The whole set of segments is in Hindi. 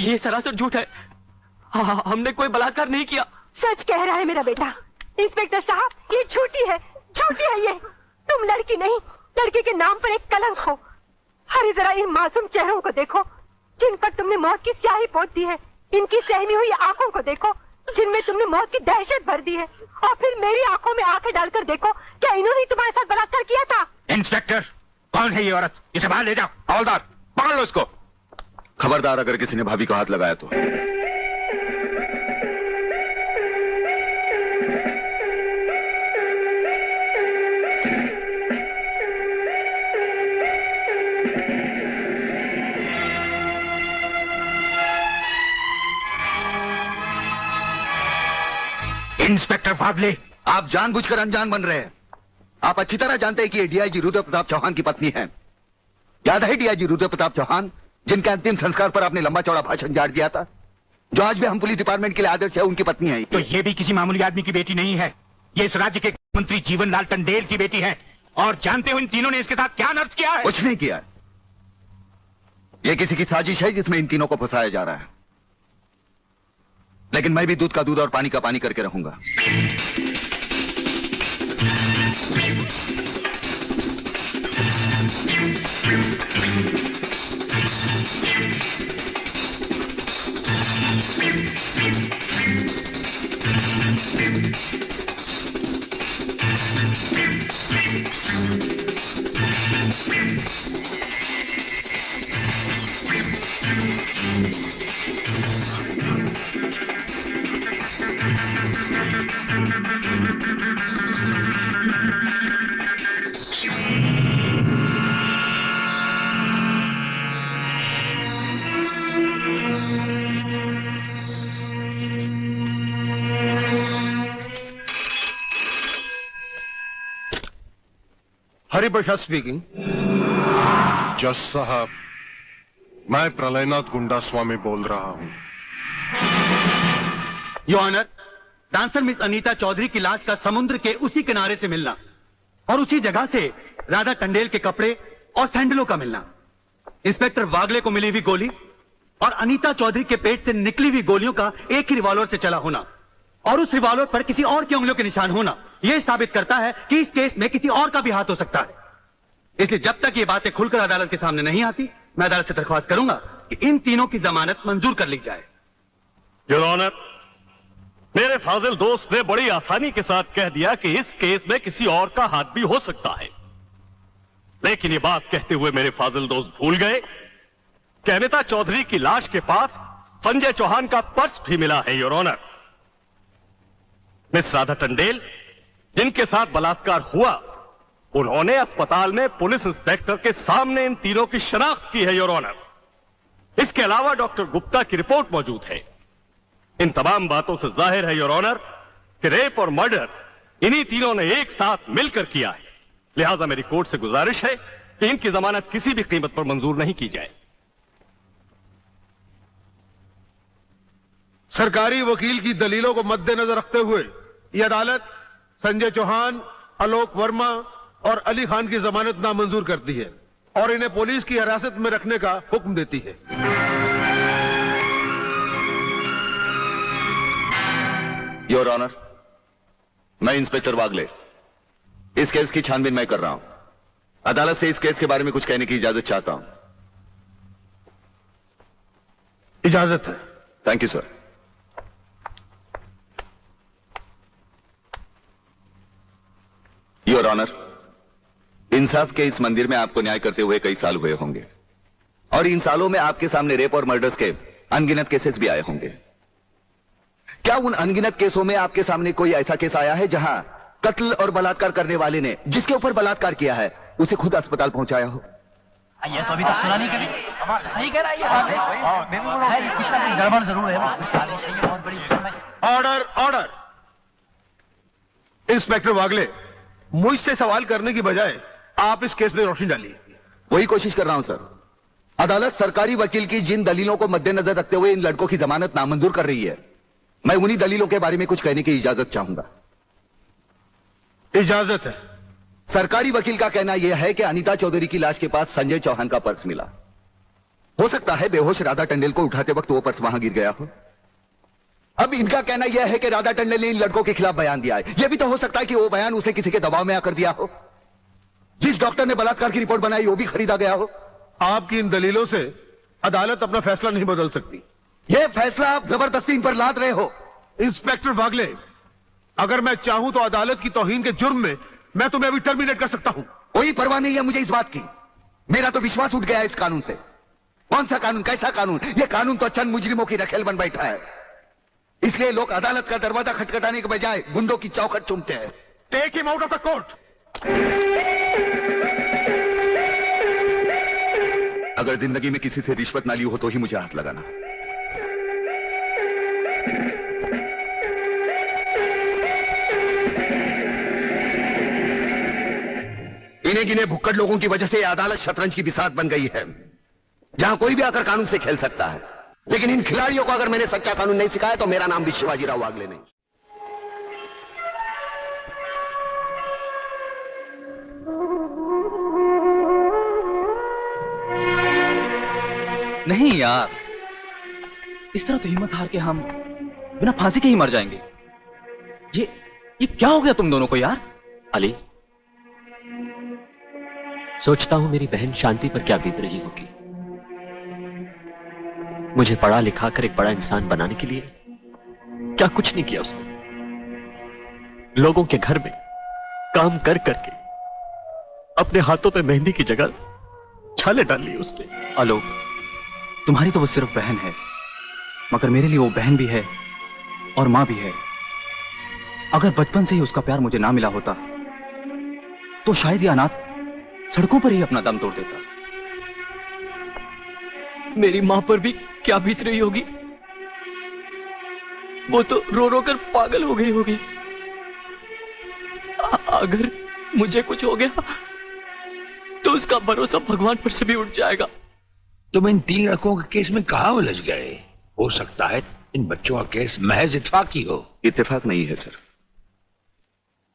ये सरासर झूठ है। हमने कोई बलात्कार नहीं किया। सच कह रहा है मेरा बेटा। इंस्पेक्टर साहब, ये झूठी है ये। तुम लड़की नहीं, लड़के के नाम पर एक कलंक हो। अरे जरा इन मासूम चेहरों को देखो जिन पर तुमने मौत की स्याही पोत दी है। इनकी सहमी हुई आंखों को देखो जिनमें तुमने मौत की दहशत भर दी है। और फिर मेरी आंखों में आंखें डालकर देखो, क्या इन्होंने तुम्हारे साथ बलात्कार किया था? इंस्पेक्टर, कौन है ये औरत? इसे बाहर ले जाओ। हवलदार, पकड़ लो इसको। खबरदार अगर किसी ने भाभी को हाथ लगाया तो। इंस्पेक्टर फादले, आप जानबूझकर अनजान बन रहे हैं। आप अच्छी तरह जानते हैं कि ये डीआईजी रुद्र प्रताप चौहान की पत्नी है। याद है डीआईजी रुद्र प्रताप चौहान, जिनके अंतिम संस्कार पर आपने लंबा चौड़ा भाषण झाड़ दिया था, जो आज भी हम पुलिस डिपार्टमेंट के लिए आदर्श है, उनकी पत्नी है। तो ये भी किसी मामूली आदमी की बेटी नहीं है। ये इस राज्य के मंत्री जीवनलाल टंडेल की बेटी है। और जानते हो इन तीनों ने इसके साथ क्या नर्च किया है? कुछ नहीं किया। ये किसी की साजिश है जिसमें इन तीनों को फंसाया जा रहा है। लेकिन मैं भी दूध का दूध और पानी का पानी करके रहूंगा। हरिप्रसाद स्पीकिंग। जज साहब, मैं प्रलयनाथ गुंडा स्वामी बोल रहा हूं। Your honour, dancer miss Anita Chaudhary की लाश का समुद्र के उसी किनारे से मिलना और उसी जगह से राधा टंडेल के कपड़े और सैंडलों का मिलना, इंस्पेक्टर वागले को मिली हुई गोली और अनीता चौधरी के पेट से निकली हुई गोलियों का एक ही रिवॉल्वर से चला होना और उस रिवॉल्वर पर किसी और की उंगलियों के निशान होना, यह साबित करता है कि इस केस में किसी और का भी हाथ हो सकता है। इसलिए जब तक ये बातें खुलकर अदालत के सामने नहीं आती, मैं अदालत से दरख्वास्त करूंगा कि इन तीनों की जमानत मंजूर कर ली जाए। योर ऑनर, मेरे फाजिल दोस्त ने बड़ी आसानी के साथ कह दिया कि इस केस में किसी और का हाथ भी हो सकता है। लेकिन ये बात कहते हुए मेरे फाजिल दोस्त भूल गए कि अनीता चौधरी की लाश के पास संजय चौहान का पर्स भी मिला है। Your honour, miss Radha Tandel जिनके साथ बलात्कार हुआ, उन्होंने अस्पताल में पुलिस इंस्पेक्टर के सामने इन तीनों की शनाख्त की है। योर ऑनर, इसके अलावा डॉक्टर गुप्ता की रिपोर्ट मौजूद है। इन तमाम बातों से जाहिर है योर ऑनर कि रेप और मर्डर इन्हीं तीनों ने एक साथ मिलकर किया है। लिहाजा मेरी कोर्ट से गुजारिश है कि इनकी जमानत किसी भी कीमत पर मंजूर नहीं की जाए। सरकारी वकील की दलीलों को मद्देनजर रखते हुए यह अदालत संजय चौहान, आलोक वर्मा और अली खान की जमानत नामंजूर करती है और इन्हें पुलिस की हिरासत में रखने का हुक्म देती है। योर ऑनर, मैं इंस्पेक्टर वागले इस केस की छानबीन मैं कर रहा हूं। अदालत से इस केस के बारे में कुछ कहने की इजाजत चाहता हूं। इजाजत है। Thank you sir. Your honour, इंसाफ के इस मंदिर में आपको न्याय करते हुए कई साल हुए होंगे और इन सालों में आपके सामने रेप और मर्डर्स के अनगिनत केसेस भी आए होंगे। क्या उन अनगिनत केसों में आपके सामने कोई ऐसा केस आया है जहां कत्ल और बलात्कार करने वाले ने जिसके ऊपर बलात्कार किया है उसे खुद अस्पताल पहुंचाया हो? ये तो अभी तक सुना नहीं कभी। सही कह रहा है ये, कुछ ना कुछ गड़बड़ जरूर है। बहुत बड़ी ऑर्डर, ऑर्डर। इंस्पेक्टर वागले, मुझसे सवाल करने की बजाय आप इस केस में रोशनी डालिए। वही कोशिश कर रहा हूं सर। अदालत सरकारी वकील की जिन दलीलों को मद्देनजर रखते हुए इन लड़कों की जमानत नामंजूर कर रही है, मैं उन्हीं दलीलों के बारे में कुछ कहने की इजाजत चाहूंगा। इजाजत है। सरकारी वकील का कहना यह है कि अनीता चौधरी की लाश के पास संजय चौहान का पर्स मिला। हो सकता है बेहोश राधा टंडेल को उठाते वक्त वो पर्स वहां गिर गया हो। अब इनका कहना यह है कि राधा टंडेल ने इन लड़कों के खिलाफ बयान दिया है। यह भी तो हो सकता है कि वो बयान उसने किसी के दबाव में आकर दिया हो। जिस डॉक्टर ने बलात्कार की रिपोर्ट बनाई वो भी खरीदा गया हो। आपकी इन दलीलों से अदालत अपना फैसला नहीं बदल सकती। यह फैसला आप जबरदस्ती इन पर लाद रहे हो। इंस्पेक्टर वागले, अगर मैं चाहूं तो अदालत की तौहीन के जुर्म में मैं तुम्हें अभी टर्मिनेट कर सकता हूं। कोई परवाह नहीं है मुझे इस बात की। मेरा तो विश्वास उठ गया है इस कानून से। कौन सा कानून, कैसा कानून? यह कानून तो चंद मुजरिमों की रखेल बन बैठा है। इसलिए लोग अदालत का दरवाजा खटखटाने के बजाय गुंडों की चौखट चूमते हैं। Take him out of the court. अगर जिंदगी में किसी से रिश्वत ना ली हो तो ही मुझे हाथ लगाना। इन्हें गिने भुक्कड़ लोगों की वजह से यह अदालत शतरंज की बिसात बन गई है, जहां कोई भी आकर कानून से खेल सकता है। लेकिन इन खिलाड़ियों को अगर मैंने सच्चा कानून नहीं सिखाया तो मेरा नाम भी शिवाजी राव वागले नहीं। नहीं यार, इस तरह तो हिम्मत हार के हम बिना फांसी के ही मर जाएंगे। ये क्या हो गया तुम दोनों को यार? अली, सोचता हूं मेरी बहन शांति पर क्या बीत रही होगी। मुझे पढ़ा लिखा कर एक बड़ा इंसान बनाने के लिए क्या कुछ नहीं किया उसने। लोगों के घर में काम कर करके अपने हाथों पे मेहंदी की जगह छाले डाल ली उसने। आलोक, तुम्हारी तो वो सिर्फ बहन है, मगर मेरे लिए वो बहन भी है और मां भी है। अगर बचपन से ही उसका प्यार मुझे ना मिला होता तो शायद ये अनाथ सड़कों पर ही अपना दम तोड़ देता। मेरी मां पर भी क्या बीत रही होगी। वो तो रो रो कर पागल हो गई होगी। अगर मुझे कुछ हो गया तो उसका भरोसा भगवान पर से भी उठ जाएगा। तुम इन 3 लड़कों के केस में कहां उलझ गए? हो सकता है इन बच्चों का केस महज इत्तेफाकी हो। इत्तेफाक नहीं है सर।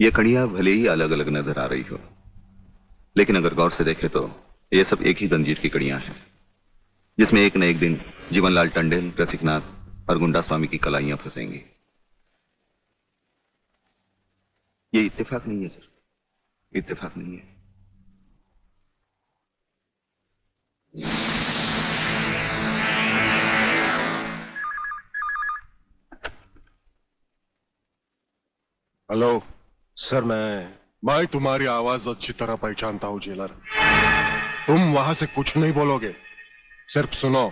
ये कड़ियां भले ही अलग अलग नजर आ रही हो, लेकिन अगर गौर से देखें तो ये सब एक ही जंजीर की कड़ियां हैं, जिसमें एक न एक दिन जीवनलाल टंडेल, रसिकनाथ और गुंडा स्वामी की कलाइयां फंसेंगी। ये इत्तेफाक नहीं है सर, इत्तेफाक नहीं है। हेलो सर, मैं तुम्हारी आवाज अच्छी तरह पहचानता हूं जेलर। तुम वहां से कुछ नहीं बोलोगे, सिर्फ सुनो,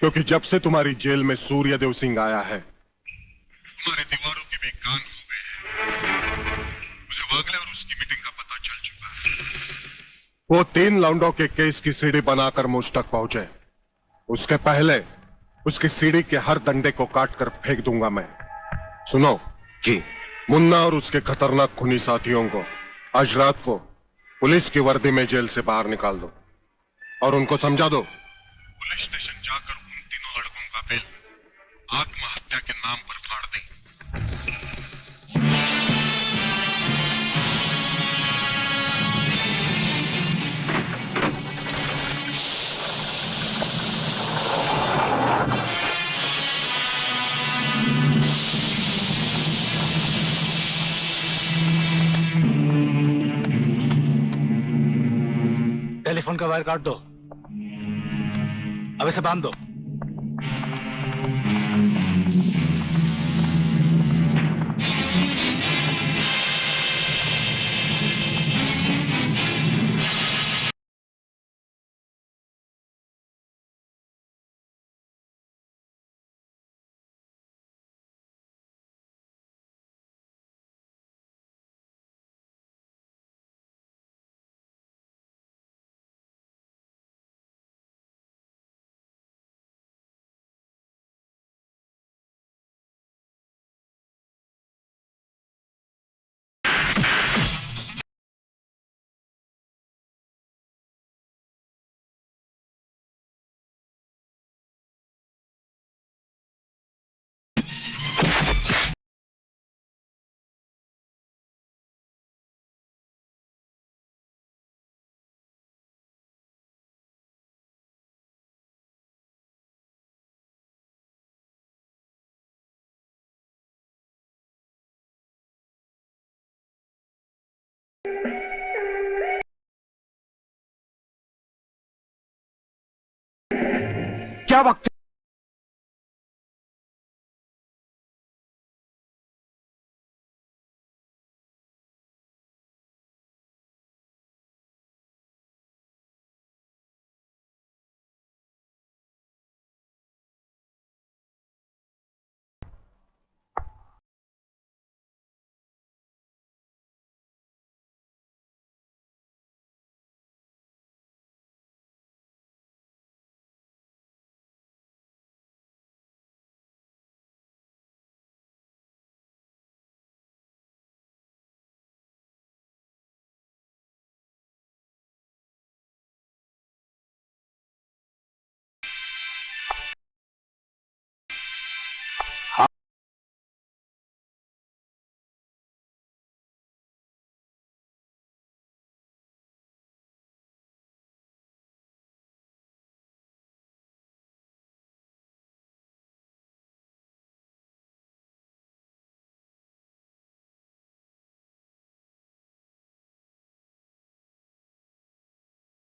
क्योंकि जब से तुम्हारी जेल में सूर्यदेव सिंह आया है तुम्हारी दीवारों के भी कान हो गए हैं। मुझे वागले और उसकी मीटिंग का पता चल चुका है। वो 3 लौंडों के केस की सीढ़ी बनाकर मुझ तक पहुंचे। उसके पहले उसकी सीढ़ी के हर डंडे को काट कर फेंक दूंगा मैं। सुनो जी। मुन्ना और उसके खतरनाक खूनी साथियों को आज रात को पुलिस की वर्दी में जेल से बाहर निकाल दो और उनको समझा दो पुलिस स्टेशन जाकर उन 3 लड़कों का बिल आत्महत्या के नाम पर फाड़ दें। टेलीफोन का वायर काट दो, अब इसे बांध दो। क्या वक्त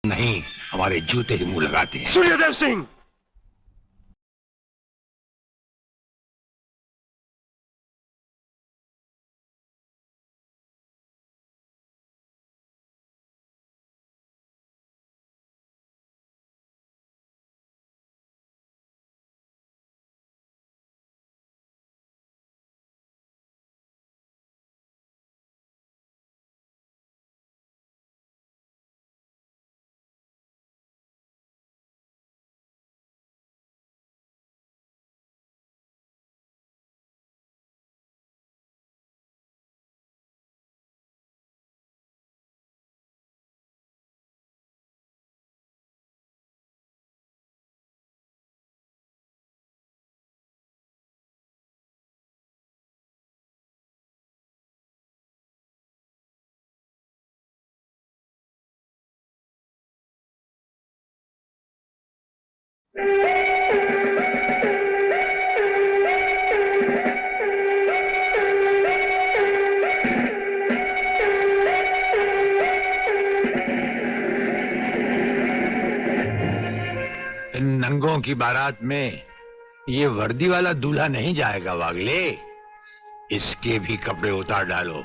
नहीं, हमारे जूते ही मुंह लगाते हैं। सूर्यदेव सिंह! इन नंगों की बारात में ये वर्दी वाला दूल्हा नहीं जाएगा वागले। इसके भी कपड़े उतार डालो।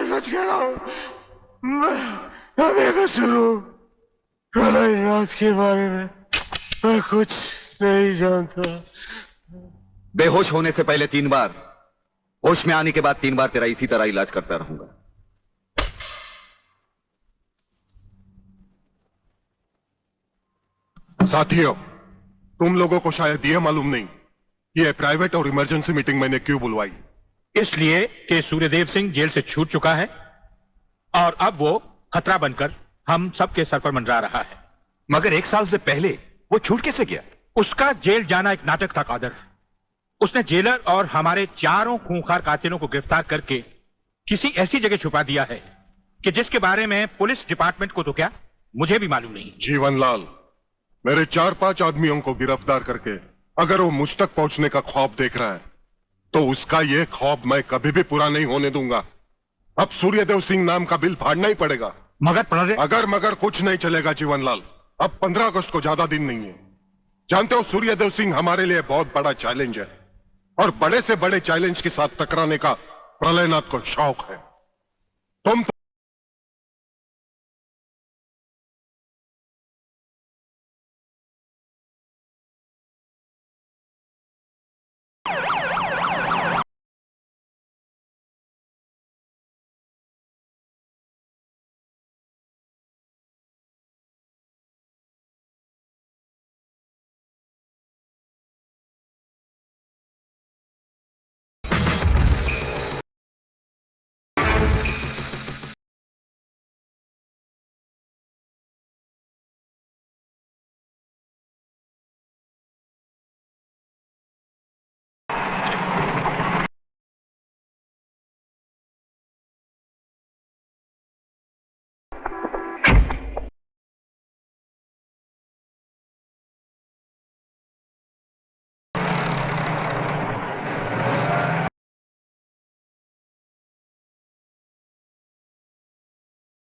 सच कह रहा हूं, मैं बेकसूर हूं। प्रलयनाथ के बारे में मैं कुछ नहीं जानता। बेहोश होने से पहले 3 बार, होश में आने के बाद 3 बार तेरा इसी तरह इलाज करता रहूंगा। साथियों, तुम लोगों को शायद यह मालूम नहीं कि यह प्राइवेट और इमरजेंसी मीटिंग मैंने क्यों बुलवाई। इसलिए कि सूर्यदेव सिंह जेल से छूट चुका है और अब वो खतरा बनकर हम सबके सर पर मंडरा रहा है। मगर 1 साल से पहले वो छूट कैसे गया? उसका जेल जाना एक नाटक था कादर। उसने जेलर और हमारे 4 खूंखार कातिलों को गिरफ्तार करके किसी ऐसी जगह छुपा दिया है कि जिसके बारे में पुलिस डिपार्टमेंट को तो क्या, मुझे भी मालूम नहीं। जीवनलाल, मेरे 4-5 आदमियों को गिरफ्तार करके अगर वो मुझ तक पहुंचने का ख्वाब देख रहा है तो उसका यह ख्वाब मैं कभी भी पूरा नहीं होने दूंगा। अब सूर्यदेव सिंह नाम का बिल फाड़ना ही पड़ेगा। अगर मगर कुछ नहीं चलेगा जीवनलाल। अब 15 अगस्त को ज्यादा दिन नहीं है। जानते हो, सूर्यदेव सिंह हमारे लिए बहुत बड़ा चैलेंज है और बड़े से बड़े चैलेंज के साथ टकराने का प्रलयनाथ को शौक है। तुम